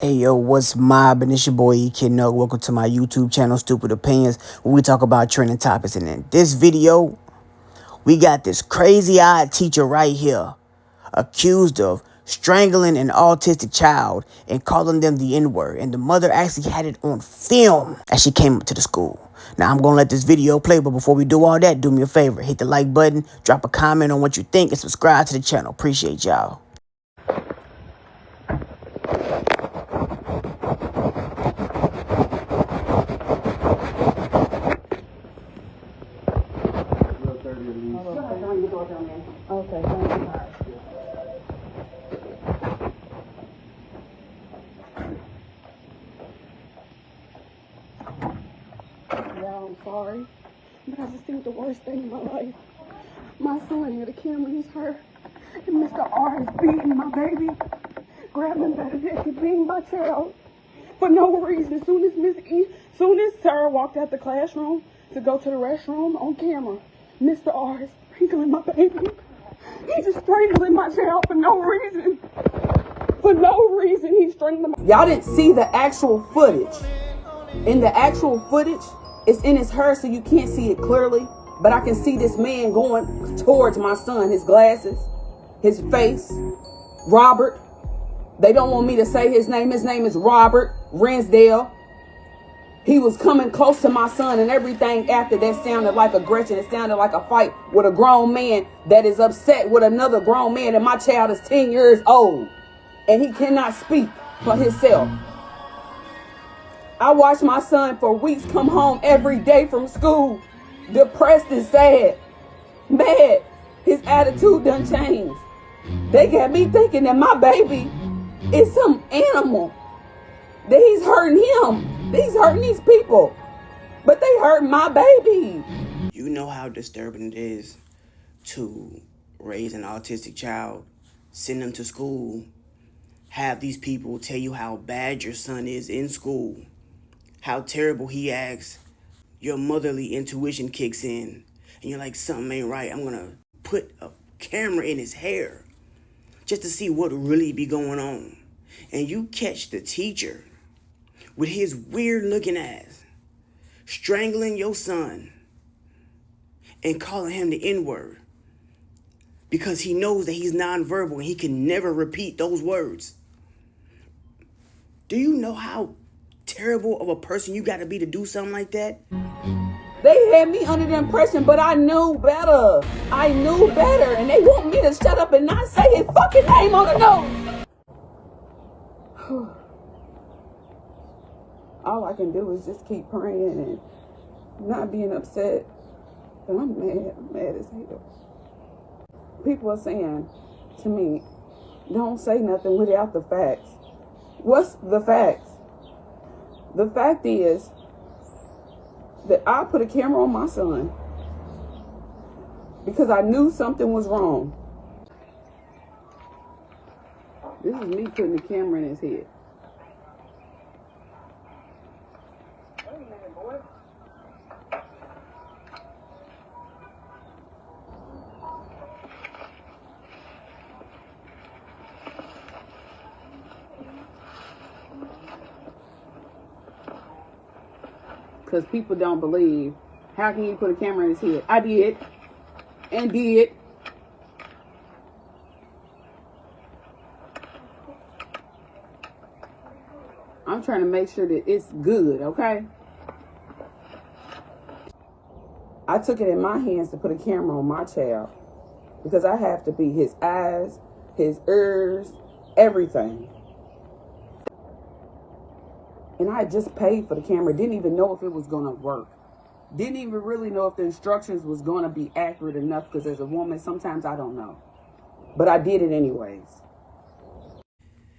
Hey yo, what's mobbin'? It's your boy E Kid Nug. Welcome to my YouTube channel, Stupid Opinions, where we talk about trending topics. And in this video, we got this crazy-eyed teacher right here, accused of strangling an autistic child and calling them the N-word. And the mother actually had it on film as she came up to the school. Now, I'm going to let this video play, but before we do all that, do me a favor. Hit the like button, drop a comment on what you think, and subscribe to the channel. Appreciate y'all. Okay, thank you. Yeah, I'm sorry, but I just think the worst thing in my life. My son had a camera, he's hurt, and Mr. R is beating my baby, grabbing him by the neck and beating my child for no reason. Soon as Sarah walked out the classroom to go to the restroom on camera, Mr. R is strangling my baby. He's just strangling my child for no reason. For no reason, he's strangling my... Y'all didn't see the actual footage. In the actual footage, it's in his hair, so you can't see it clearly. But I can see this man going towards my son. His glasses, his face, Robert. They don't want me to say his name. His name is Robert Rensdale. He was coming close to my son, and everything after that sounded like aggression. It sounded like a fight with a grown man that is upset with another grown man, and my child is 10 years old, and he cannot speak for himself. I watched my son for weeks come home every day from school, depressed and sad, mad. His attitude done changed. They got me thinking that my baby is some animal, that he's hurting him. He's hurting these people, but they hurt my baby. You know how disturbing it is to raise an autistic child, send them to school, have these people tell you how bad your son is in school, how terrible he acts. Your motherly intuition kicks in, and you're like, something ain't right. I'm gonna put a camera in his hair just to see what really be going on. And you catch the teacher with his weird looking ass strangling your son and calling him the N-word because he knows that he's nonverbal and he can never repeat those words. Do you know how terrible of a person you got to be to do something like that? They had me under the impression, but I knew better. I knew better, and they want me to shut up and not say his fucking name on the note. All I can do is just keep praying and not being upset. But I'm mad as hell. People are saying to me, don't say nothing without the facts. What's the facts? The fact is that I put a camera on my son because I knew something was wrong. This is me putting the camera in his head. Because people don't believe. How can you put a camera in his head? I did. And did. I'm trying to make sure that it's good, okay? I took it in my hands to put a camera on my child because I have to be his eyes, his ears, everything. And I just paid for the camera. Didn't even know if it was going to work. Didn't even really know if the instructions was going to be accurate enough because as a woman, sometimes I don't know. But I did it anyways.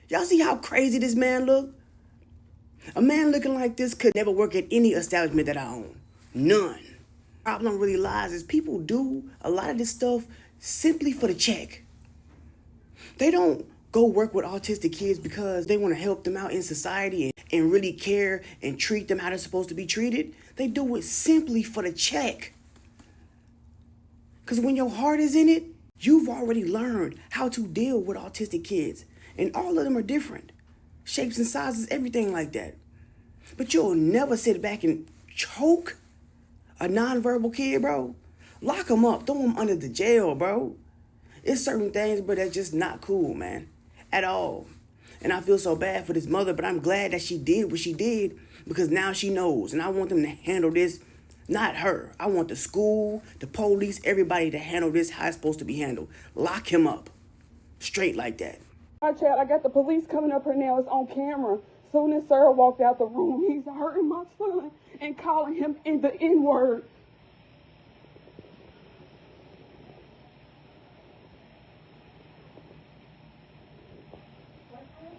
Y'all see how crazy this man look? A man looking like this could never work at any establishment that I own. None. Problem really lies is people do a lot of this stuff simply for the check. They don't go work with autistic kids because they want to help them out in society and really care and treat them how they're supposed to be treated. They do it simply for the check. Because when your heart is in it, you've already learned how to deal with autistic kids. And all of them are different. shapes and sizes, everything like that. But you'll never sit back and choke a nonverbal kid, bro. Lock him up. Throw him under the jail, bro. It's certain things, but that's just not cool, man. At all. And I feel so bad for this mother, but I'm glad that she did what she did because now she knows. And I want them to handle this, not her. I want the school, the police, everybody to handle this how it's supposed to be handled. Lock him up. Straight like that. My child, I got the police coming up here now. It's on camera. Soon as Sarah walked out the room, he's hurting my son and calling him in the N-word.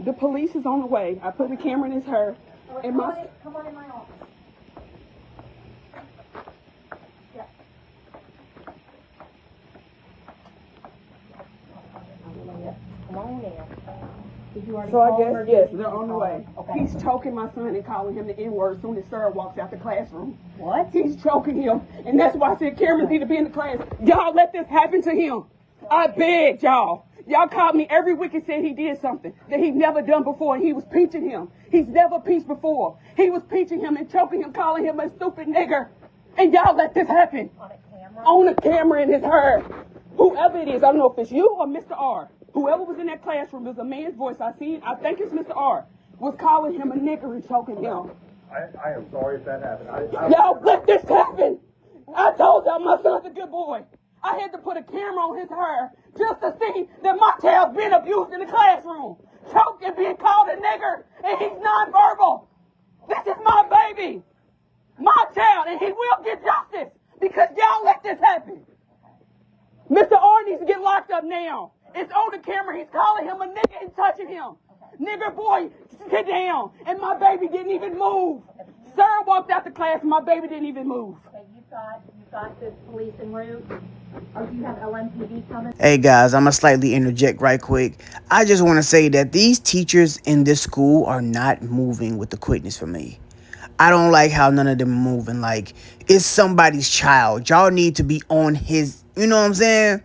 The police is on the way. I put the camera in his hair. And my Come on in my office. Yeah. Come on in. Did you already So I call guess, her? yes, Did you they're on the call way. her? Okay. He's choking my son and calling him the N-word as soon as Sarah walks out the classroom. What? He's choking him. And that's why I said cameras need to be in the class. Y'all let this happen to him. I begged y'all. Y'all called me every week and said he did something that he'd never done before, and he was peaching him. He's never peached before. He was peaching him and choking him, calling him a stupid nigger. And y'all let this happen. On a camera? On a camera in his hair. Whoever it is, I don't know if it's you or Mr. R. Whoever was in that classroom, there's a man's voice. I see it. I think it's Mr. R. Was calling him a nigger and choking him. I am sorry if that happened. Y'all let this happen. I told y'all my son's a good boy. I had to put a camera on his hair just to see that my child's being abused in the classroom. Choked and being called a nigger, and he's nonverbal. This is my baby. My child, and he will get justice because y'all let this happen. Mr. R needs to get locked up now. It's on the camera. He's calling him a nigger and touching him. Nigger boy, sit down. And my baby didn't even move. Sarah walked out the class and my baby didn't even move. Okay, you've got the police en route? Or do you have LMPD coming? Hey guys, I'm going to slightly interject right quick. I just want to say that these teachers in this school are not moving with the quickness for me. I don't like how none of them are moving. Like, it's somebody's child. Y'all need to be on his, you know what I'm saying?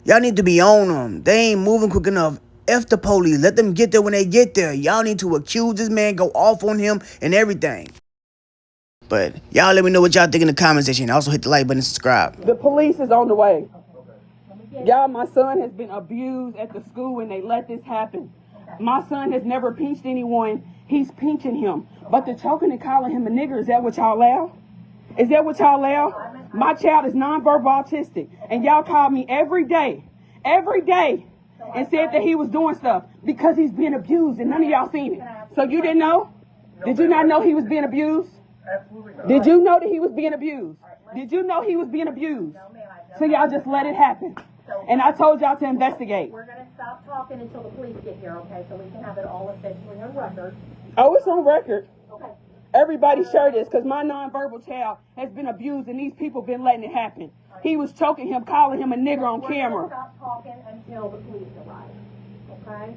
Y'all need to be on them. They ain't moving quick enough. F the police. Let them get there when they get there. Y'all need to accuse this man, go off on him and everything. But y'all let me know what y'all think in the comment section. Also hit the like button and subscribe. The police is on the way. Y'all, my son has been abused at the school and they let this happen. My son has never pinched anyone. He's pinching him. But the choking and calling him a nigger, is that what y'all allow? Is that what y'all allow? My child is nonverbal autistic. And y'all called me every day, and said that he was doing stuff because he's being abused and none of y'all seen it. So you didn't know? Did you not know he was being abused? Absolutely not. Did you know that he was being abused? Did you know he was being abused? So y'all just let it happen. And I told y'all to investigate. We're going to stop talking until the police get here, okay? So we can have it all officially on record. Oh, it's on record. Okay. Everybody share this because my nonverbal child has been abused and these people been letting it happen. He was choking him, calling him a nigger on We're going to camera. stop talking until the police arrive, okay?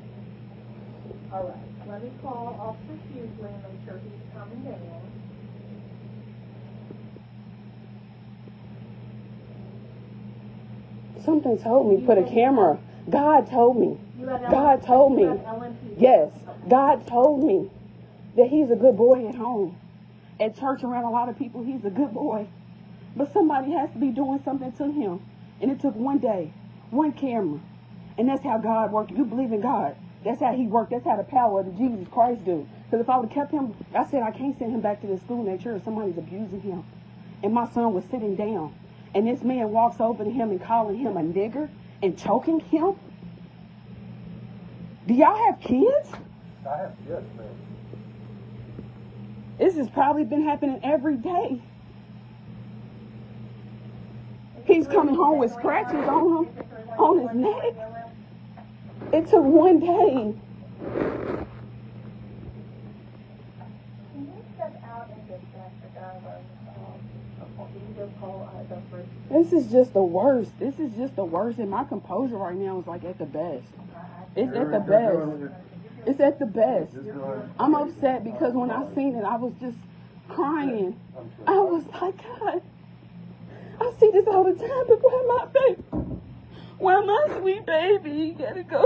All right. Let me call Officer Hughley and make sure he's coming down. Something told me, put a camera. God told me. God told me. LMPD. Yes, God told me that he's a good boy at home. At church around a lot of people, he's a good boy. But somebody has to be doing something to him. And it took one day, one camera. And that's how God worked. You believe in God. That's how he worked. That's how the power of Jesus Christ do. Because if I would have kept him, I said I can't send him back to the school and make sure somebody's abusing him. And my son was sitting down. And this man walks over to him and calling him a nigger and choking him. Do y'all have kids? I have, yes, ma'am. This has probably been happening every day. He's coming home with scratches on him, on his neck. It took one day. Can you step out and dispatch the driver? This is just the worst. This is just the worst. And my composure right now is like at the best. It's at the best. It's at the best. I'm upset because when I seen it, I was just crying. I was like, God, I see this all the time, but where my baby? Where my sweet baby? You gotta go.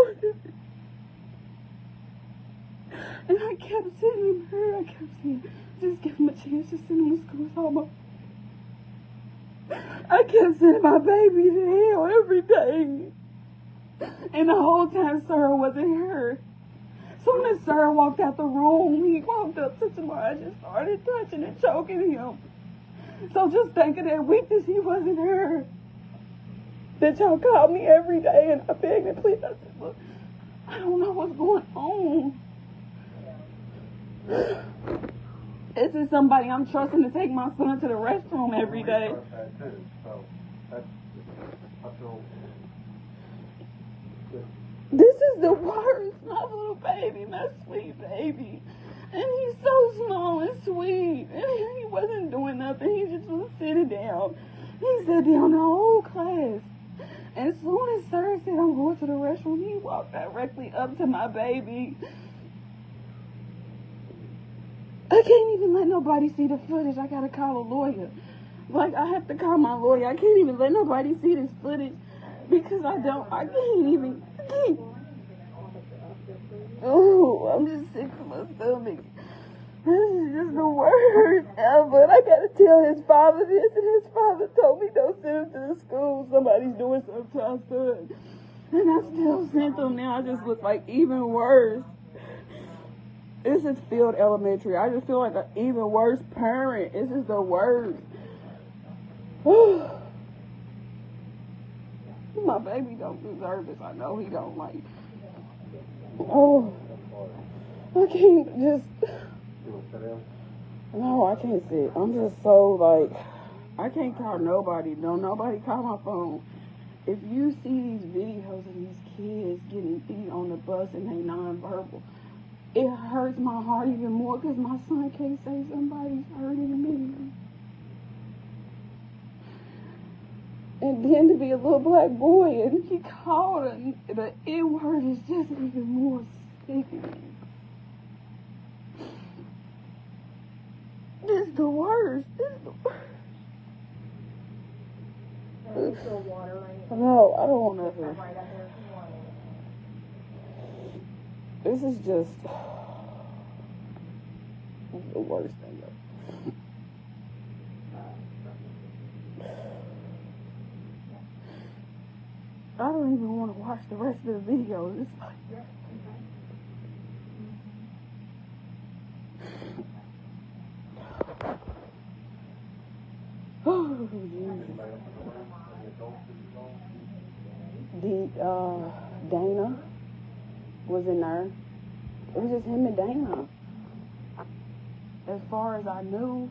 And I kept sending her, I kept saying, just give him a chance to send him to school. So I kept sending my baby to hell every day. And the whole time Sarah wasn't her. Soon as Sarah walked out the room, he walked up to Tamar and just started touching and choking him. So just think of that weakness, he wasn't her. That y'all called me every day and I begged and pleaded. I said, look, I don't know what's going on. This is somebody I'm trusting to take my son to the restroom every day. That too. So that's, I feel good. This is the worst, my little baby, my sweet baby. And he's so small and sweet. And he wasn't doing nothing. He just was sitting down. He sat down the whole class. And as soon as Sarah said, I'm going to the restroom, he walked directly up to my baby. I can't even let nobody see the footage. I gotta call a lawyer. Like, I have to call my lawyer. I can't even let nobody see this footage because I can't even. Oh, I'm just sick to my stomach. This is just the worst ever. I gotta tell his father this, and his father told me don't send him to the school. Somebody's doing something to our son. And I still sent him now. I just look like even worse. This is Field Elementary. I just feel like an even worse parent. This is the worst. My baby don't deserve this. I know he don't like. Oh, I can't just. No, I can't sit. I'm just so like, I can't call nobody. Don't nobody call my phone. If you see these videos of these kids getting beat on the bus and they nonverbal, it hurts my heart even more because my son can't say somebody's hurting me. And then to be a little black boy and he called and the N-word is just even more sickening. This is the worst. This is the worst. No, I don't want nothing. This is just the worst thing ever. I don't even want to watch the rest of the video. It's like, oh, Jesus. Dana was in there. It was just him and Dana. As far as I knew,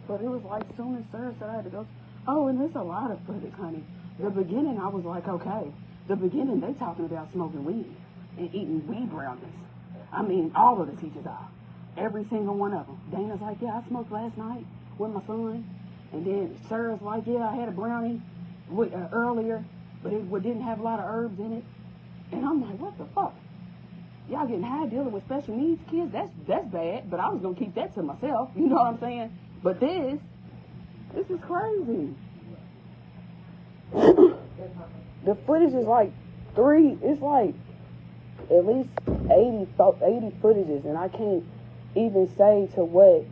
but it was like soon as Sarah said I had to go. Oh, and there's a lot of footage, honey. The beginning, I was like, okay. The beginning, they talking about smoking weed and eating weed brownies. I mean, all of the teachers are. Every single one of them. Dana's like, yeah, I smoked last night with my son. And then Sarah's like, yeah, I had a brownie earlier, but it didn't have a lot of herbs in it. And I'm like, what the fuck? Y'all getting high dealing with special needs kids? That's bad, but I was going to keep that to myself. You know what I'm saying? But this is crazy. The footage is like it's like at least 80 footages, and I can't even say to what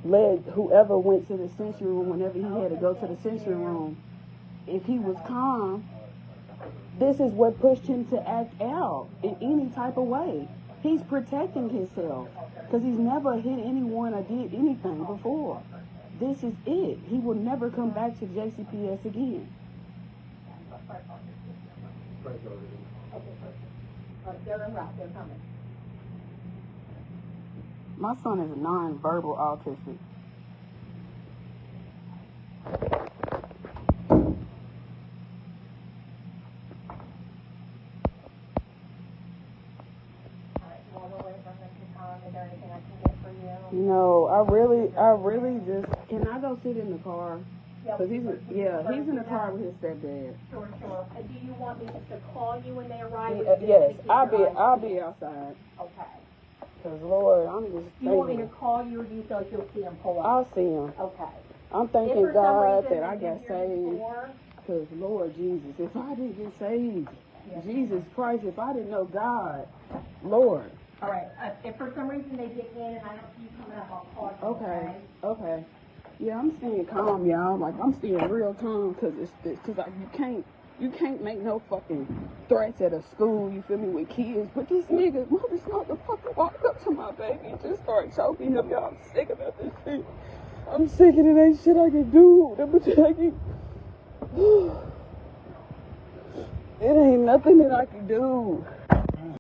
led whoever went to the sensory room whenever he had to go to the sensory room. If he was calm, this is what pushed him to act out in any type of way. He's protecting himself because he's never hit anyone or did anything before. This is it. He will never come back to JCPS again. My son is non-verbal autistic. No, I really just, can I go sit in the car? Cause he's in the car with his stepdad. Sure. Do you want me just to call you when they arrive? Yes, I'll be outside. Okay. Cause Lord, I'm just thinking. Do you want me to call you, or do you feel like you'll see him pull up? I'll see him. Okay. I'm If thanking for some God reason that I they got didn't hear you saved. before, Cause Lord Jesus, if I didn't get saved, Jesus Christ, if I didn't know God, Lord, All right, if for some reason they get in and I don't see you coming up, I'll call you. Okay. Yeah, I'm staying calm, y'all. Like, I'm staying real calm because like, you can't make no fucking threats at a school, you feel me, with kids. But this nigga, motherfucker walked up to my baby and just started choking him, y'all. I'm sick about this shit. I'm sick of it. Ain't shit I can do. It ain't nothing that I can do.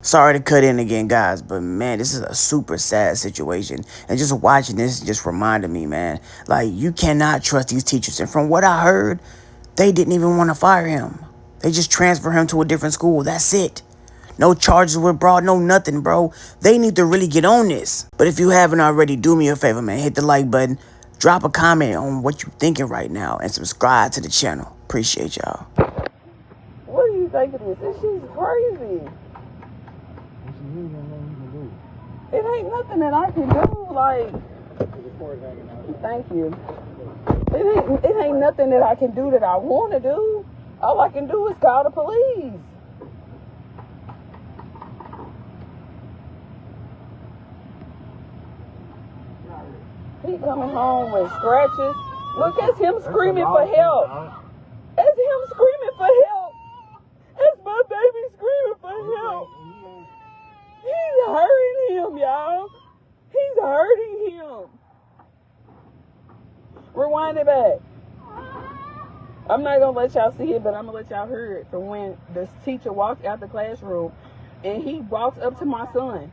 Sorry to cut in again, guys, but man, this is a super sad situation. And just watching this just reminded me, man, like, you cannot trust these teachers. And from what I heard, they didn't even want to fire him. They just transfer him to a different school. That's it. No charges were brought, no nothing, bro. They need to really get on this. But if you haven't already, do me a favor, man. Hit the like button. Drop a comment on what you're thinking right now. And subscribe to the channel. Appreciate y'all. What do you think of this? This shit's crazy. It ain't nothing that I can do, like, thank you. It ain't nothing that I can do that I want to do. All I can do is call the police. He coming home with scratches. Look, that's him screaming for help. That's him screaming for help. That's my baby screaming for help. He's hurting him, y'all. He's hurting him. Rewind it back. I'm not going to let y'all see it, but I'm going to let y'all hear it from when the teacher walked out the classroom and he walks up to my son.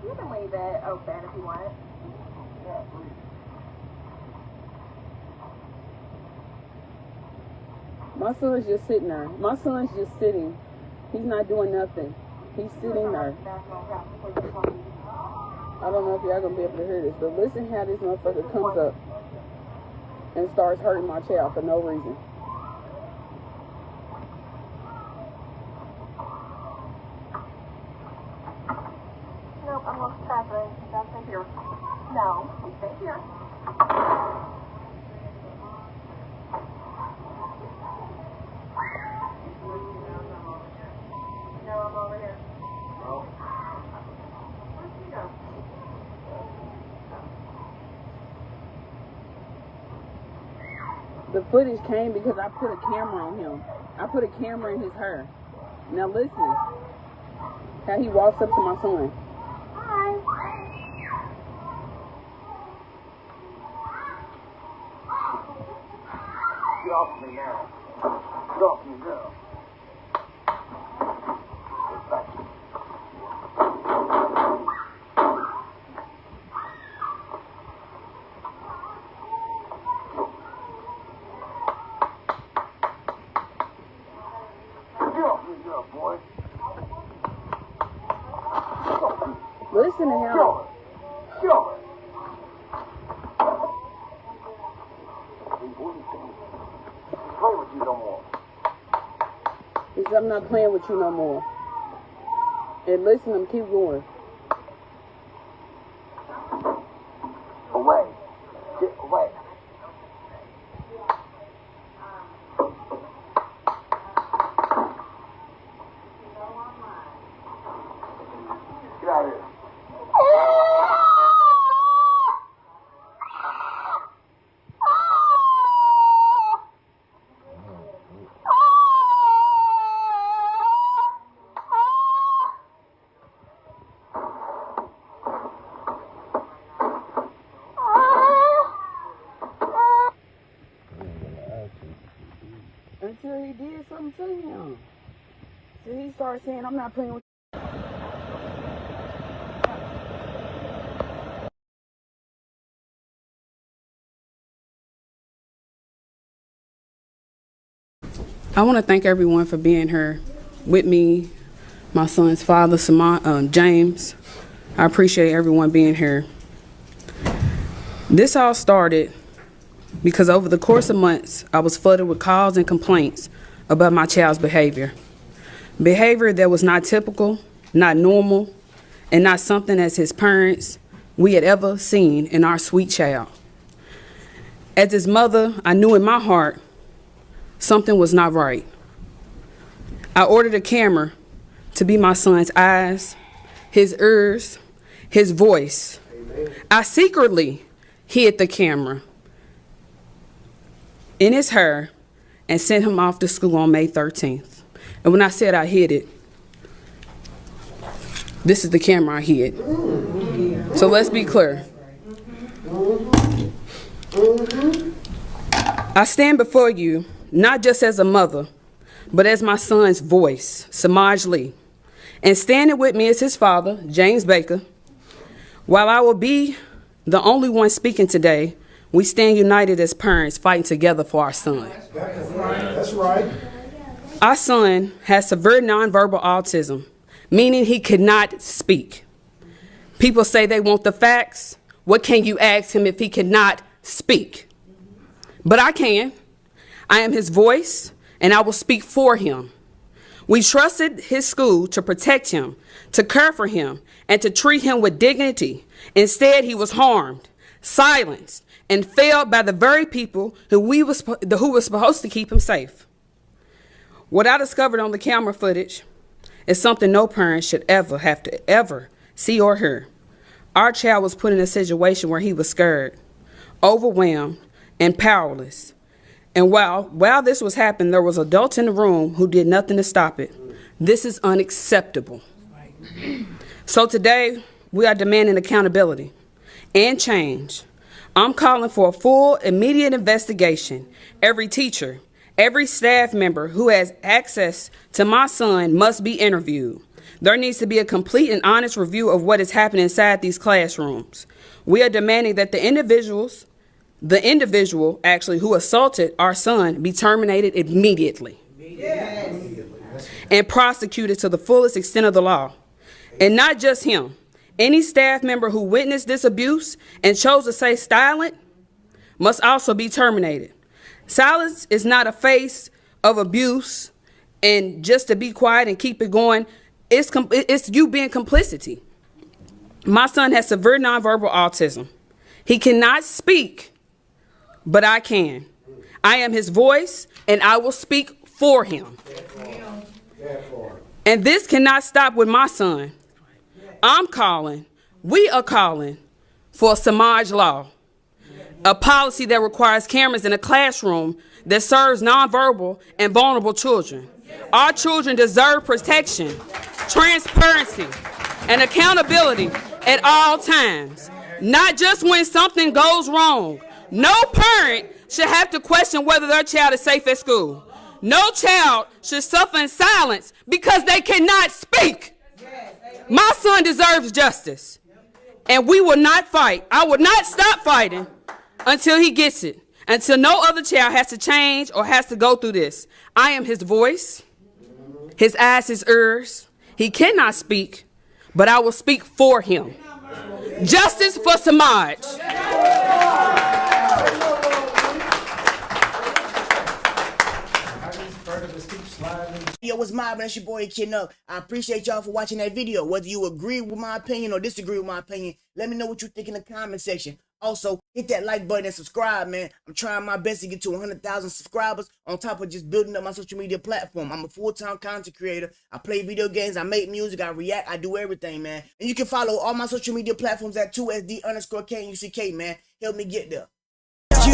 You can leave it open if you want it. Yeah, please. My son's just sitting there. My son's just sitting. He's not doing nothing. He's sitting there. I don't know if y'all gonna be able to hear this, but listen how this motherfucker comes up and starts hurting my child for no reason. Nope, I'm going to traveling. Don't stay here. No, you stay here. No, I'm over here. No. Where'd she go? The footage came because I put a camera on him. I put a camera in his hair. Now listen how he walks up to my son. Hi. Get off me now. Get off me now. Get off me now, boy. Listen to him. Show it. Show it. Play with you no more. He said, I'm not playing with you no more. And listen to him, keep going. Away. Get away. Get out of here. Until he did something to him. So he started saying, I'm not playing with I want to thank everyone for being here with me, my son's father, James. I appreciate everyone being here. This all started because over the course of months, I was flooded with calls and complaints about my child's behavior. Behavior that was not typical, not normal, and not something as his parents we had ever seen in our sweet child. As his mother, I knew in my heart something was not right. I ordered a camera to be my son's eyes, his ears, his voice. I secretly hid the camera in his hair and sent him off to school on May 13th. And when I said I hid it, this is the camera I hid. So let's be clear. I stand before you not just as a mother, but as my son's voice, Samaj Lee. And standing with me is his father, James Baker. While I will be the only one speaking today, we stand united as parents, fighting together for our son. That's right. Our son has severe nonverbal autism, meaning he could not speak. People say they want the facts. What can you ask him if he cannot speak? But I can. I am his voice, and I will speak for him. We trusted his school to protect him, to care for him, and to treat him with dignity. Instead, he was harmed, silenced, and failed by the very people who were supposed to keep him safe. What I discovered on the camera footage is something no parent should ever have to ever see or hear. Our child was put in a situation where he was scared, overwhelmed, and powerless. And while this was happening, there was adults in the room who did nothing to stop it. This is unacceptable. So today, we are demanding accountability and change. I'm calling for a full, immediate investigation. Every teacher, every staff member who has access to my son must be interviewed. There needs to be a complete and honest review of what is happening inside these classrooms. We are demanding that the individual who assaulted our son be terminated immediately. Yes. And prosecuted to the fullest extent of the law. And not just him. Any staff member who witnessed this abuse and chose to stay silent must also be terminated. Silence is not a face of abuse, and just to be quiet and keep it going, it's you being complicity. My son has severe nonverbal autism. He cannot speak, but I can. I am his voice, and I will speak for him. And this cannot stop with my son. We are calling for a Samaj law, a policy that requires cameras in a classroom that serves nonverbal and vulnerable children. Our children deserve protection, transparency, and accountability at all times, not just when something goes wrong. No parent should have to question whether their child is safe at school. No child should suffer in silence because they cannot speak. My son deserves justice, and we will not fight. I will not stop fighting until he gets it, until no other child has to change or has to go through this. I am his voice, his eyes, his ears. He cannot speak, but I will speak for him. Justice for Samaj. Yo, what's mobbing? It's your boy Kid Up. I appreciate y'all for watching that video. Whether you agree with my opinion or disagree with my opinion, let me know what you think in the comment section. Also, hit that like button and subscribe, man. I'm trying my best to get to 100,000 subscribers on top of just building up my social media platform. I'm a full-time content creator. I play video games, I make music, I react, I do everything, man. And you can follow all my social media platforms at 2SD_KUCK, man. Help me get there. You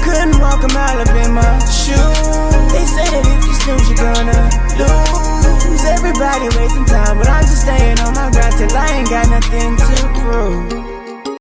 couldn't walk a mile up in my shoes. They say that if you snooze, you're gonna lose. Everybody wasting time, but I'm just staying on my grind till I ain't got nothing to prove.